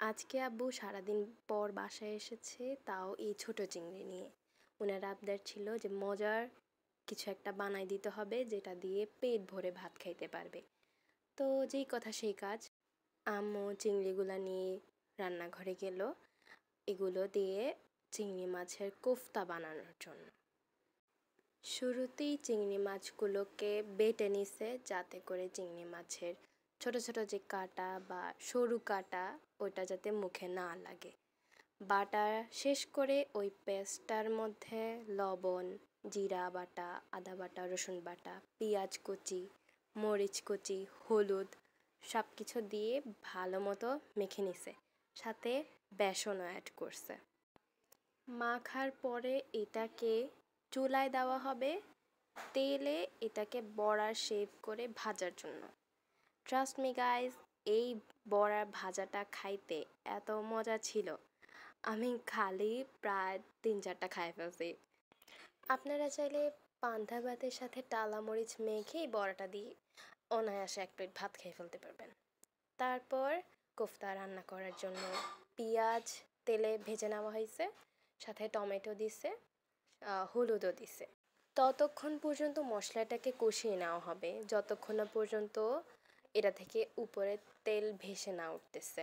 আজকে আব্বু সারাদিন পর বাসায় এসেছে, তাও এই ছোট চিংড়ি নিয়ে। ওনার আবদার ছিল যে মজার কিছু একটা বানাই দিতে হবে যেটা দিয়ে পেট ভরে ভাত খাইতে পারবে। তো যেই কথা সেই কাজ, আম্মু চিংড়িগুলা নিয়ে রান্নাঘরে গেল এগুলো দিয়ে চিংড়ি মাছের কোফতা বানানোর জন্য। শুরুতেই চিংড়ি মাছগুলোকে বেটে নিছে যাতে করে চিংড়ি মাছের ছোট ছোট যে কাঁটা বা সরু কাঁটা ওইটা যাতে মুখে না লাগে। বাটা শেষ করে ওই পেস্টটার মধ্যে লবণ, জিরা বাটা, আদা বাটা, রসুন বাটা, পেঁয়াজ কুচি, মরিচ কুচি, হলুদ সব কিছু দিয়ে ভালো মতো মেখে নিছে, সাথে বেসনও অ্যাড করছে। মাখার পরে এটাকে চুলায় দেওয়া হবে, তেলে এটাকে বড়ার শেপ করে ভাজার জন্য। ট্রাস্ট মি গাইজ, এই বড়ার ভাজাটা খাইতে এত মজা ছিল, আমি খালি প্রায় 3-4টা খাই ফেলছি। আপনারা চাইলে পান্তা ভাতের সাথে টালা মরিচ মেখে এই বড়াটা দিয়ে অনায়াসে 1 প্লেট ভাত খেয়ে ফেলতে পারবেন। তারপর কোফতা রান্না করার জন্য পেঁয়াজ তেলে ভেজে নেওয়া হয়েছে, সাথে টমেটো দিছে, হলুদও দিছে। ততক্ষণ পর্যন্ত মশলাটাকে কষিয়ে নেওয়া হবে যতক্ষণ না পর্যন্ত এটা থেকে উপরে তেল ভেসে না উঠতেছে।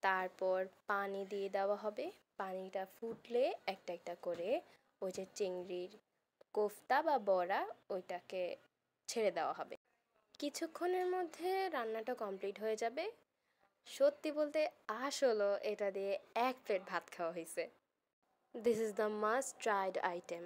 তারপর পানি দিয়ে দেওয়া হবে, পানিটা ফুটলে একটা একটা করে ওই যে চিংড়ির কোফতা বা বড়া ওইটাকে ছেড়ে দেওয়া হবে। কিছুক্ষণের মধ্যে রান্নাটা কমপ্লিট হয়ে যাবে। সত্যি বলতে আসলে এটা দিয়ে 1 প্লেট ভাত খাওয়া হয়েছে। This is the must tried item.